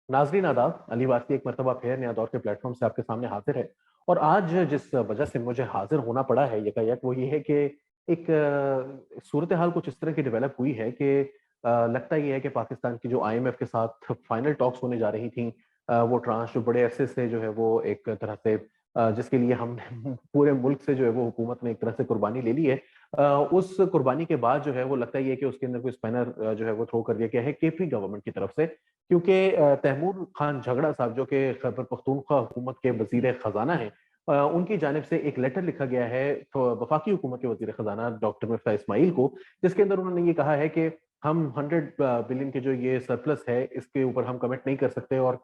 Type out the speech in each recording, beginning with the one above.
नाजरीन आदाब, अली वासी एक मरतबा फिर नया दौर के प्लेटफॉर्म से आपके सामने हाजिर है। और आज जिस वजह से मुझे हाजिर होना पड़ा है यकायक, वो ये है कि एक सूरत हाल कुछ इस तरह की डेवलप हुई है कि लगता ये है कि पाकिस्तान की जो आईएमएफ के साथ फाइनल टॉक्स होने जा रही थी, वो ट्रांस जो बड़े अरसे से जो है वो एक तरह से जिसके लिए हमने पूरे मुल्क से जो है वो हुकूमत ने एक तरह से कुर्बानी ले ली है, उस कुर्बानी के बाद जो है वो लगता ही है कि उसके अंदर कोई स्पैनर जो है वो थ्रो कर दिया गया है केपी गवर्नमेंट की तरफ से। क्योंकि तैमूर खान झगड़ा साहब जो कि खैबर पख्तूनख्वा हुकूमत के वजीर खजाना है, उनकी जानिब से एक लेटर लिखा गया है तो वफाकी हुकूमत के वजीर खजाना डॉक्टर मिफ्ता इस्माइल को, जिसके अंदर उन्होंने ये कहा है कि हम 100 बिलियन के जो ये सरप्लस है इसके ऊपर हम कमिट नहीं कर सकते। और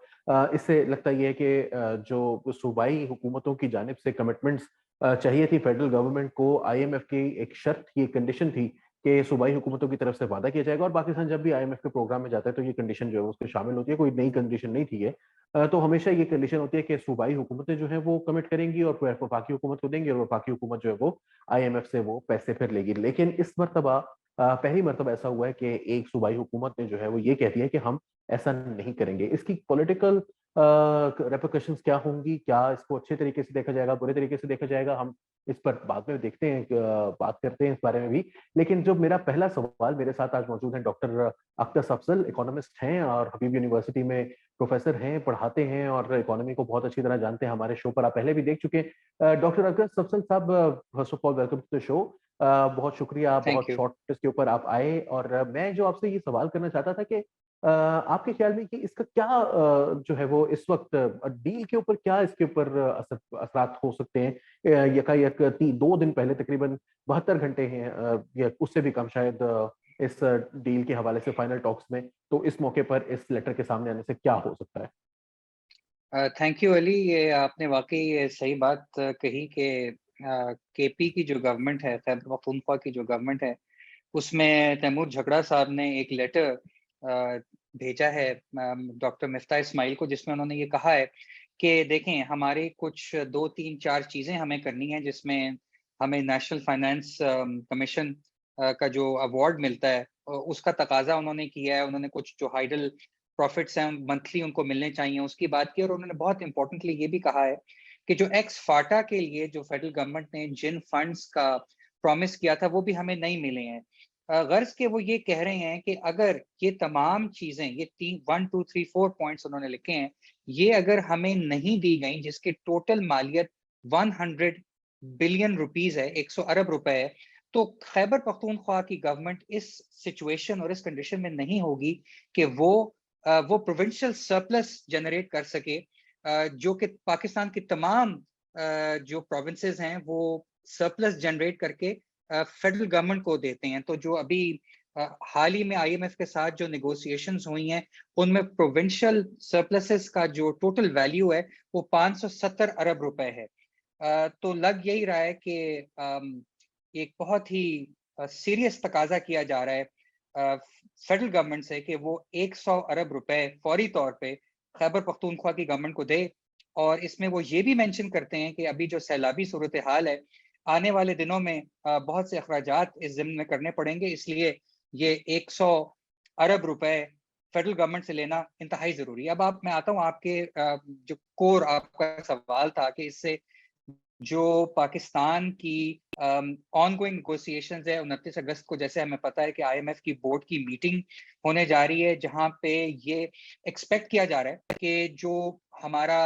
इससे लगता ये है कि जो सूबाई हुकूमतों की जानिब से कमिटमेंट्स चाहिए थी फेडरल गवर्नमेंट को, आईएमएफ की एक शर्त थी, एक कंडीशन थी कि सूबाई हुकूमतों की तरफ से वादा किया जाएगा, और पाकिस्तान जब भी आईएमएफ के प्रोग्राम में जाता है तो ये कंडीशन जो है उसके शामिल होती है, कोई नई कंडीशन नहीं थी ये। तो हमेशा ये कंडीशन होती है कि सूबाई हुकूमतें जो है वो कमिट करेंगी और फिर वफाकी हुकूमत को देंगी, और वफाकी हुकूमत जो है वो आईएमएफ से वो पैसे फिर लेगी। लेकिन इस मरतबा पहली मरतबा ऐसा हुआ है कि एक सूबाई हुकूमत ने जो है वो ये कह दिया कि हम ऐसा नहीं करेंगे। इसकी पॉलिटिकल रेperकशंस क्या होंगी, क्या इसको अच्छे तरीके से देखा जाएगा, बुरे तरीके से देखा जाएगा, हम इस पर बाद में देखते हैं, बात करते हैं इस बारे में भी। लेकिन जो मेरा पहला सवाल, मेरे साथ आज मौजूद हैं डॉक्टर अख्तर अफजल, इकोनॉमिस्ट हैं और हबीब यूनिवर्सिटी में प्रोफेसर हैं, पढ़ाते हैं और इकोनॉमी को बहुत अच्छी तरह जानते हैं। हमारे शो पर आप पहले भी देख चुके हैं। Doctor Akhtar Afzal sahab, first of all welcome to the show. बहुत शुक्रिया, थैंक बहुत यू। शॉर्ट नोटिस के ऊपर आप आए। और मैं जो आपसे ये सवाल करना चाहता था कि आपके ख्याल में कि इसका क्या जो है वो इस वक्त डील के ऊपर क्या इसके ऊपर असरात हो सकते हैं। यकायक 2 दिन पहले तकरीबन 72 घंटे हैं या उससे भी कम शायद, इस डील के हवाले से फाइनल टॉक्स में, तो इस मौके पर इस लेटर के सामने आने से क्या हो सकता है? थैंक यू अली, ये आपने वाकई ये सही बात कही कि केपी की जो गवर्नमेंट है, खैबर पख्तूनख्वा की जो गवर्नमेंट है, उसमें तैमूर झगड़ा साहब ने एक लेटर भेजा है डॉक्टर मिफ्ता इस्माइल को, जिसमें उन्होंने ये कहा है कि देखें, हमारी कुछ 2 3 4 चीज़ें हमें करनी है, जिसमें हमें नेशनल फाइनेंस कमीशन का जो अवार्ड मिलता है उसका तकाजा उन्होंने किया है। उन्होंने कुछ जो हाइडल प्रॉफिट्स हैं मंथली उनको मिलने चाहिए, उसकी बात की। और उन्होंने बहुत इंपॉर्टेंटली ये भी कहा है कि जो एक्स फाटा के लिए जो फेडरल गवर्नमेंट ने जिन फंड्स का प्रॉमिस किया था वो भी हमें नहीं मिले हैं। गर्ज के वो ये कह रहे हैं कि अगर ये तमाम चीजें, ये 1 2 3 4 पॉइंट्स उन्होंने लिखे हैं, ये अगर हमें नहीं दी गई, जिसकी टोटल मालियत 100 बिलियन रुपीज है, 100 अरब रुपए है, तो खैबर पख्तूनख्वा की गवर्नमेंट इस सिचुएशन और इस कंडीशन में नहीं होगी कि वो प्रोविंशियल सरप्लस जनरेट कर सके, जो कि पाकिस्तान की तमाम जो प्रोविंसेस हैं वो सरप्लस जनरेट करके फेडरल गवर्नमेंट को देते हैं। तो जो अभी हाल ही में आईएमएफ के साथ जो नेगोशिएशंस हुई हैं, उनमें प्रोविंशियल सरप्लसेस का जो टोटल वैल्यू है वो 570 अरब रुपए है। तो लग यही रहा है कि एक बहुत ही सीरियस तकाजा किया जा रहा है फेडरल गवर्नमेंट से कि वो 100 अरब रुपए फौरी तौर पे खैबर पख्तूनख्वा की गवर्नमेंट को दे। और इसमें वो ये भी मेंशन करते हैं कि अभी जो सैलाबी सूरत हाल है, आने वाले दिनों में बहुत से अखराजात इस ज़िम्न में करने पड़ेंगे, इसलिए ये 100 अरब रुपए फेडरल गवर्नमेंट से लेना इंतहाई ज़रूरी है। अब मैं आता हूँ आपके जो कोर आपका सवाल था कि इससे जो पाकिस्तान की ऑन गोइंग नेगोशिएशंस है, 29 अगस्त को जैसे हमें पता है कि आईएमएफ की बोर्ड की मीटिंग होने जा रही है, जहां पे ये एक्सपेक्ट किया जा रहा है कि जो हमारा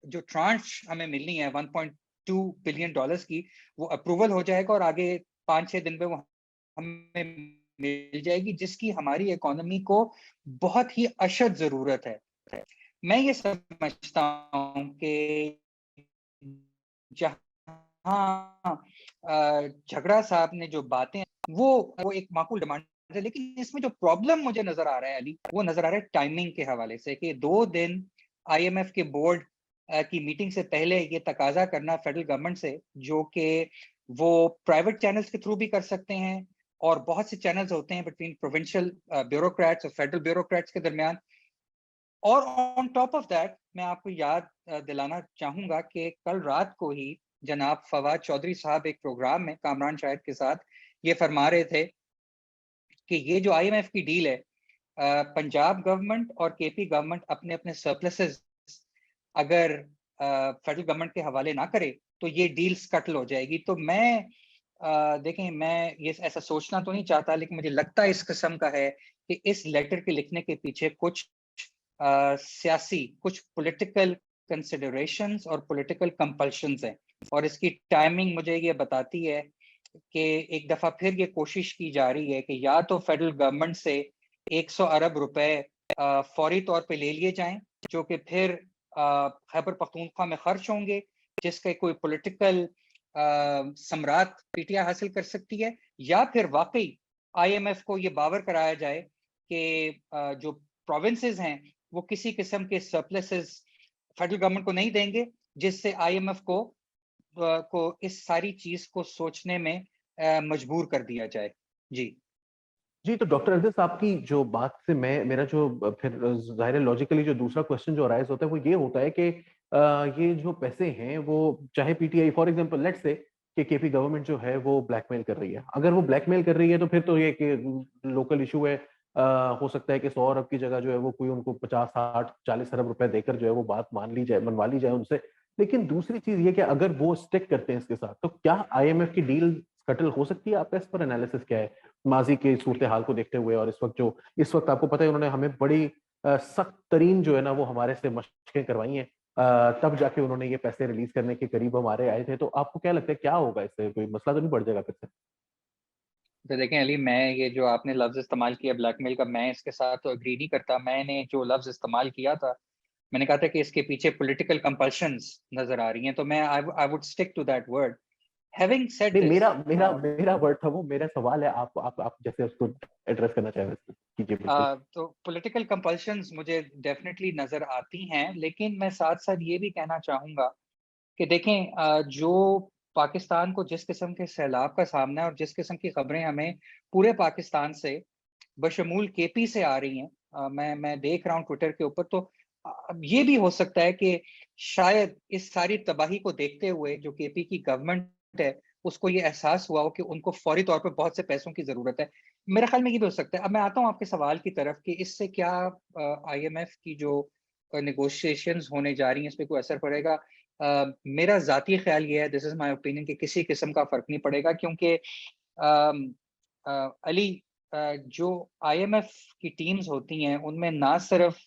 जो ट्रांच हमें मिलनी है 1.2 बिलियन डॉलर्स की, वो अप्रूवल हो जाएगा और आगे 5 6 दिन में वो हमें मिल जाएगी, जिसकी हमारी इकोनॉमी को बहुत ही अशद जरूरत है। मैं ये समझता हूँ कि जहाँ झगड़ा साहब ने जो बातें, वो एक माकूल डिमांड है, लेकिन इसमें जो प्रॉब्लम मुझे नजर आ रहा है अली, वो नजर आ रहा है टाइमिंग के हवाले से कि 2 दिन आईएमएफ के बोर्ड की मीटिंग से पहले ये तकाजा करना फेडरल गवर्नमेंट से, जो कि वो प्राइवेट चैनल्स के थ्रू भी कर सकते हैं, और बहुत से चैनल्स होते हैं बिटवीन प्रोविंशियल ब्यूरोक्रेट्स और फेडरल ब्यूरोक्रेट्स के दरमियान। और ऑन टॉप ऑफ दैट मैं आपको याद दिलाना चाहूंगा कि कल रात को ही जनाब फवाद चौधरी साहब एक प्रोग्राम में कामरान शाहिद के साथ ये फरमा रहे थे कि ये जो आईएमएफ की डील है, पंजाब गवर्नमेंट और केपी गवर्नमेंट अपने अपने सरप्लसेस अगर फेडरल गवर्नमेंट के हवाले ना करे तो ये डील स्कटल हो जाएगी। तो मैं देखें, मैं ये ऐसा सोचना तो नहीं चाहता, लेकिन मुझे लगता है इस किस्म का है कि इस लेटर के लिखने के पीछे कुछ सियासी, कुछ पॉलिटिकल कंसिडरेशंस और पॉलिटिकल कंपल्शंस हैं। और इसकी टाइमिंग मुझे ये बताती है कि एक दफा फिर ये कोशिश की जा रही है कि या तो फेडरल गवर्नमेंट से 100 अरब रुपए फौरी तौर पे ले लिए जाएं, जो कि फिर खैबर पख्तूनख्वा में खर्च होंगे, जिसके कोई पॉलिटिकल सम्राट पीटीआई हासिल कर सकती है, या फिर वाकई आईएमएफ को ये बावर कराया जाए कि जो प्रोविंसेस हैं वो किसी किस्म के सरप्लसेस फेडरल गवर्नमेंट को नहीं देंगे, जिससे आईएमएफ को इस सारी चीज को सोचने में मजबूर कर दिया जाए। जी जी, तो डॉक्टर अज़ीज़, आपकी जो बात से मैं मेरा जो फिर ज़ाहिर है लॉजिकली जो दूसरा क्वेश्चन जो अराइज़ होता है वो ये होता है कि ये जो पैसे हैं वो चाहे PTI for example let's say कि केपी गवर्नमेंट जो है वो ब्लैकमेल कर रही है। अगर वो ब्लैकमेल कर रही है तो फिर तो ये कि लोकल इश्यू है। हो सकता है कि 100 अरब की जगह जो है वो कोई उनको 50, 60, 40 अरब रुपए देकर जो है वो बात मान ली जाए, मनवा ली जाए उनसे। लेकिन दूसरी चीज़ ये कि अगर वो स्टिक करते हैं इसके साथ, तो क्या आईएमएफ की डील सेटल हो सकती है? आपका इस पर एनालिसिस क्या है? माजी के सूरत हाल को देखते हुए और इस वक्त आपको पता है उन्होंने हमें बड़ी सख्त तरीन जो है ना वो हमारे से मशकें करवाई हैं। तब जाके उन्होंने ये पैसे रिलीज करने के करीब हमारे आए थे। तो आपको क्या लगता है क्या होगा इससे? कोई मसला तो नहीं बढ़ जाएगा फिर से? तो देखें अली, मैं ये जो आपने लफ्ज इस्तेमाल किया ब्लैकमेल का, मैं इसके साथ तो एग्री नहीं करता। मैंने जो लफ्ज इस्तेमाल किया था, मैंने कहा था कि इसके पीछे पॉलिटिकल कंपल्शंस नजर आ रही हैं, तो मैं I would stick to that word. Having said नहीं, दिस, मेरा मेरा मेरा वर्ड था वो। मेरा सवाल है, आप जैसे उसको एड्रेस करना चाहे वैसे कीजिए बिल्कुल। तो पॉलिटिकल कंपल्शंस मुझे डेफिनेटली नजर आती हैं, लेकिन मैं साथ साथ ये भी कहना चाहूंगा कि देखें, जो पाकिस्तान को जिस किस्म के सैलाब का सामना है और जिस किस्म की खबरें हमें पूरे पाकिस्तान से बशमूल केपी से आ रही हैं, मैं देख रहा हूँ ट्विटर के ऊपर, तो ये भी हो सकता है कि शायद इस सारी तबाही को देखते हुए जो केपी की गवर्नमेंट है उसको ये एहसास हुआ हो कि उनको फौरी तौर पर बहुत से पैसों की जरूरत है। मेरे ख्याल में ये भी हो सकता है। अब मैं आता हूँ आपके सवाल की तरफ कि इससे क्या आईएमएफ की जो नेगोशिएशंस होने जा रही हैं इस पर कोई असर पड़ेगा। मेरा जाती ख्याल ये है, दिस इज माय ओपिनियन, कि किसी किस्म का फर्क नहीं पड़ेगा, क्योंकि अली, जो आईएमएफ की टीम्स होती हैं उनमें ना सिर्फ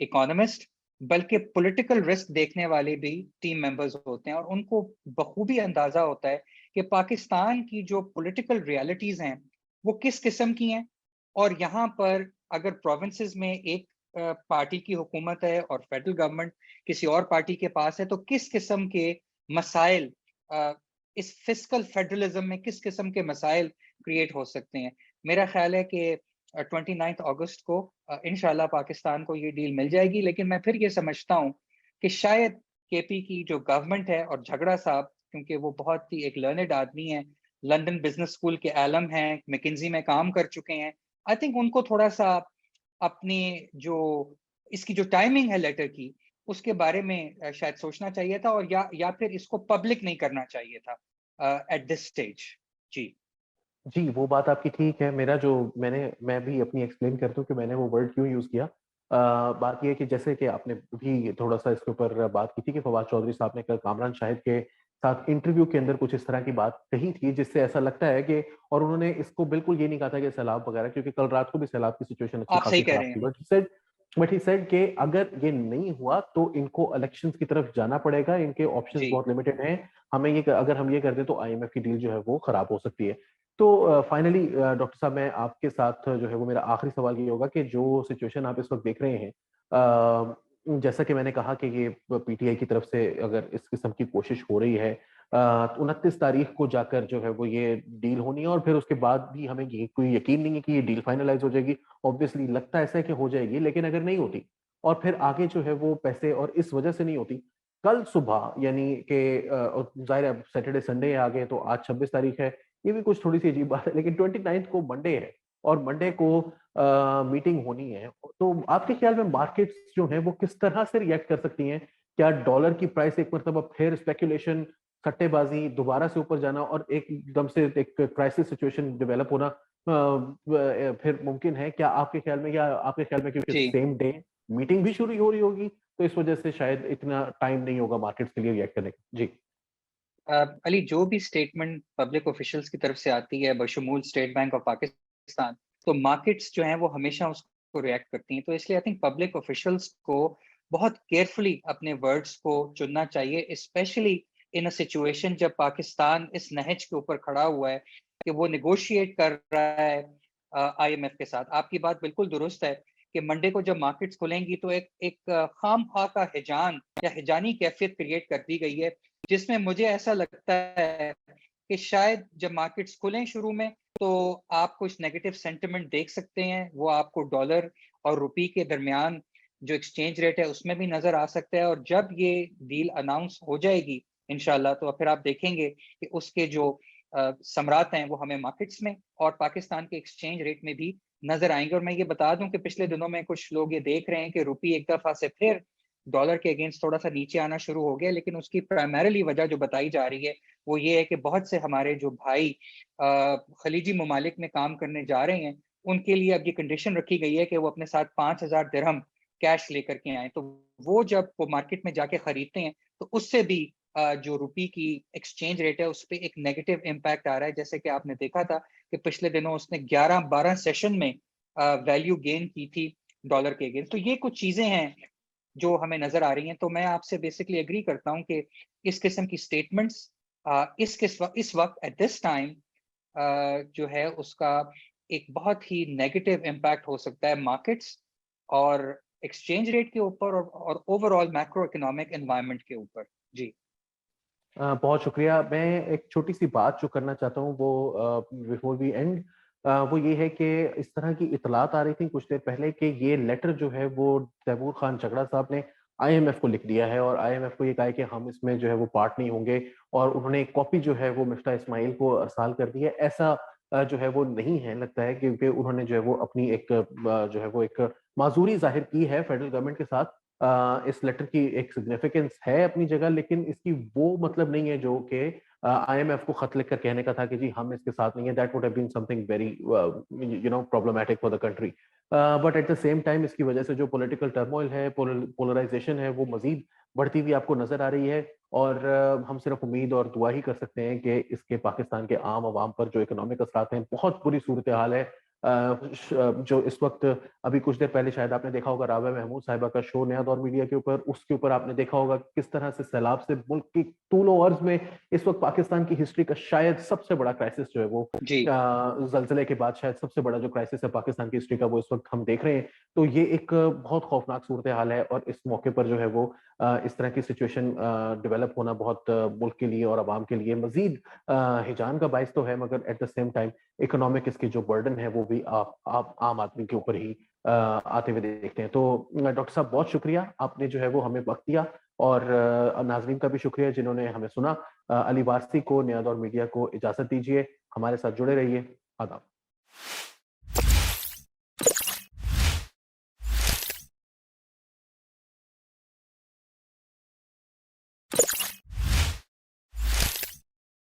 इकोनॉमिस्ट बल्कि पॉलिटिकल रिस्क देखने वाले भी टीम मेंबर्स होते हैं, और उनको बखूबी अंदाजा होता है कि पाकिस्तान की जो पॉलिटिकल रियलिटीज हैं वो किस किस्म की हैं। और यहाँ पर अगर प्रोविंसेस में एक पार्टी की हुकूमत है और फेडरल गवर्नमेंट किसी और पार्टी के पास है, तो किस किस्म के मसाइल इस फिस्कल फेडरलिज्म में किस किस्म के मसाइल क्रिएट हो सकते हैं। मेरा ख्याल है कि 29 अगस्त को इंशाल्लाह पाकिस्तान को ये डील मिल जाएगी। लेकिन मैं फिर ये समझता हूँ कि शायद केपी की जो गवर्नमेंट है और झगड़ा साहब, क्योंकि वो बहुत ही एक लर्नेड आदमी है, लंदन बिजनेस स्कूल के आलम हैं, मैकिंजी में काम कर चुके हैं, आई थिंक उनको थोड़ा सा अपनी जो इसकी जो टाइमिंग है लेटर की उसके बारे में शायद सोचना चाहिए था, और या फिर इसको पब्लिक नहीं करना चाहिए था एट दिस स्टेज। जी जी, वो बात आपकी ठीक है। मेरा जो मैं भी अपनी एक्सप्लेन करता हूँ कि मैंने वो वर्ड क्यों यूज किया। बात ये है कि जैसे कि आपने भी थोड़ा सा इसके ऊपर बात की थी कि फवाद चौधरी साहब ने कल कामरान शाहिद के साथ इंटरव्यू के अंदर कुछ इस तरह की बात कही थी, जिससे ऐसा लगता है कि, और उन्होंने इसको बिल्कुल ये नहीं कहा था कि सैलाब वगैरह, क्योंकि कल रात को भी सैलाब की सिचुएशन अच्छी आप सही खासी कह खराब रहे थी, हैं। बट ही सेड कि अगर ये नहीं हुआ तो इनको इलेक्शंस की तरफ जाना पड़ेगा, इनके ऑप्शंस जी बहुत लिमिटेड हैं। अगर हम ये कर दें तो आईएमएफ की डील जो है वो खराब हो सकती है। तो फाइनली डॉक्टर साहब, मैं आपके साथ जो है वो मेरा आखिरी सवाल ये होगा कि जो सिचुएशन आप इस वक्त देख रहे हैं, जैसा कि मैंने कहा कि ये पीटीआई की तरफ से अगर इस किस्म की कोशिश हो रही है, 29 तारीख को जाकर जो है वो ये डील होनी है, और फिर उसके बाद भी हमें ये कोई यकीन नहीं है कि ये डील फाइनलाइज हो जाएगी। ऑब्वियसली लगता ऐसा है कि हो जाएगी, लेकिन अगर नहीं होती और फिर आगे जो है वो पैसे और इस वजह से नहीं होती, कल सुबह यानी कि जाहिर है सैटरडे संडे आ गए तो आज 26 तारीख है, ये भी कुछ थोड़ी सी अजीब बात है, लेकिन 29 को मंडे है और मंडे को मीटिंग होनी है। तो आपके ख्याल में मार्केट्स जो हैं वो किस तरह से रिएक्ट कर सकती हैं? क्या डॉलर की प्राइस एक मरतबा फिर स्पेकुलेशन, सट्टेबाजी दोबारा से ऊपर जाना और एकदम से एक क्राइसिस सिचुएशन डेवलप होना फिर मुमकिन है क्या आपके ख्याल में, या आपके ख्याल में क्योंकि जी। सेम डे मीटिंग भी शुरू हो रही होगी, तो इस वजह से शायद इतना टाइम नहीं होगा मार्केट्स के लिए रिएक्ट करने का? जी। अली, जो भी स्टेटमेंट पब्लिक ऑफिशियल्स की तरफ से आती है बशमूल स्टेट बैंक ऑफ पाकिस्तान, तो मार्केट्स जो हैं वो हमेशा उसको रिएक्ट करती हैं। तो इसलिए आई थिंक पब्लिक ऑफिशियल्स को बहुत केयरफुली अपने वर्ड्स को चुनना चाहिए, स्पेशली इन अ सिचुएशन जब पाकिस्तान इस नहज के ऊपर खड़ा हुआ है कि वो नेगोशिएट कर रहा है आईएमएफ के साथ। आपकी बात बिल्कुल दुरुस्त है कि मंडे को जब मार्केट्स खुलेंगी तो एक एक खाम खा का हिजान या हिजानी कैफियत क्रिएट कर दी गई है, जिसमें मुझे ऐसा लगता है कि शायद जब मार्केट्स खुलें शुरू में, तो आप कुछ नेगेटिव सेंटिमेंट देख सकते हैं। वो आपको डॉलर और रुपी के दरमियान जो एक्सचेंज रेट है उसमें भी नजर आ सकता है। और जब ये डील अनाउंस हो जाएगी इंशाल्लाह, तो फिर आप देखेंगे कि उसके जो समरात हैं वो हमें मार्केट्स में और पाकिस्तान के एक्सचेंज रेट में भी नजर आएंगे। और मैं ये बता दूं कि पिछले दिनों में कुछ लोग ये देख रहे हैं कि रुपी एक दफा से फिर डॉलर के अगेंस्ट थोड़ा सा नीचे आना शुरू हो गया, लेकिन उसकी प्राइमरीली वजह जो बताई जा रही है वो ये है कि बहुत से हमारे जो भाई खलीजी ममालिक में काम करने जा रहे हैं, उनके लिए अब ये कंडीशन रखी गई है कि वो अपने साथ 5,000 दिरहम कैश लेकर के आए। तो वो जब वो मार्केट में जाके खरीदते हैं तो उससे भी जो रुपी की एक्सचेंज रेट है उस पर एक नेगेटिव इम्पैक्ट आ रहा है। जैसे कि आपने देखा था कि पिछले दिनों उसने 11-12 सेशन में वैल्यू गेन की थी डॉलर के अगेंस्ट। तो ये कुछ चीजें हैं जो हमें नजर आ रही हैं। तो मैं आपसे बेसिकली एग्री करता हूं कि इस किस्म की स्टेटमेंट्स इस वक्त एट दिस टाइम जो है उसका एक बहुत ही नेगेटिव इम्पैक्ट हो सकता है मार्केट्स और एक्सचेंज रेट के ऊपर और ओवरऑल मैक्रो इकोनॉमिक एनवायरनमेंट के ऊपर। जी। बहुत शुक्रिया। मैं एक छोटी-सी बात जो करना चाहता हूँ वो बिफोर वी एंड, वो ये है कि इस तरह की इत्तलात आ रही थी कुछ देर पहले कि ये लेटर जो है वो तैमूर खान चगड़ा साहब ने आईएमएफ को लिख दिया है और आईएमएफ को ये कहा है कि हम इसमें जो है वो पार्ट नहीं होंगे, और उन्होंने एक कॉपी जो है वो मिफ्ता इस्माइल को अरसाल कर दी है। ऐसा जो है वो नहीं है, लगता है, क्योंकि उन्होंने जो है वो अपनी एक जो है वो एक माजूरी ज़ाहिर की है फेडरल गवर्नमेंट के साथ। इस लेटर की एक सिग्निफिकेंस है अपनी जगह, लेकिन इसकी वो मतलब नहीं है जो कि आईएमएफ को खत लिखकर कहने का था कि जी हम इसके साथ नहीं है। That would have been something very problematic for the country. But at the same time इसकी वजह से जो पॉलिटिकल टर्मोइल है, पोलराइजेशन है, वो मजीद बढ़ती हुई आपको नजर आ रही है। और हम सिर्फ उम्मीद और दुआ ही कर सकते हैं कि इसके पाकिस्तान के आम आवाम पर जो इकोनॉमिक असरात हैं, बहुत बुरी सूरत हाल है। जो इस वक्त, अभी कुछ देर पहले शायद आपने देखा होगा राबा महमूद साहिबा का शो नया दौर मीडिया के ऊपर, उसके ऊपर आपने देखा होगा किस तरह से सैलाब से मुल्क की तूलो अर्ज में इस वक्त पाकिस्तान की हिस्ट्री का शायद सबसे बड़ा क्राइसिस जो है वो जी। जलजले के बाद शायद सबसे बड़ा जो क्राइसिस है पाकिस्तान की हिस्ट्री का, वो इस वक्त हम देख रहे हैं। तो ये एक बहुत खौफनाक सूरत हाल है, और इस मौके पर जो है वो इस तरह की सिचुएशन डेवलप होना बहुत मुल्क के लिए और आवाम के लिए मजीद हिजान का बायस तो है, मगर eight the same time economic इसकी जो बर्डन है वो भी आप आम आदमी के ऊपर ही आते हुए देखते हैं। तो डॉक्टर साहब बहुत शुक्रिया, आपने जो है वो हमें वक्त दिया, और नाजरीन का भी शुक्रिया जिन्होंने हमें सुना। अली वारसी को, नया दौर मीडिया को इजाजत दीजिए, हमारे साथ जुड़े रहिए। आदाब।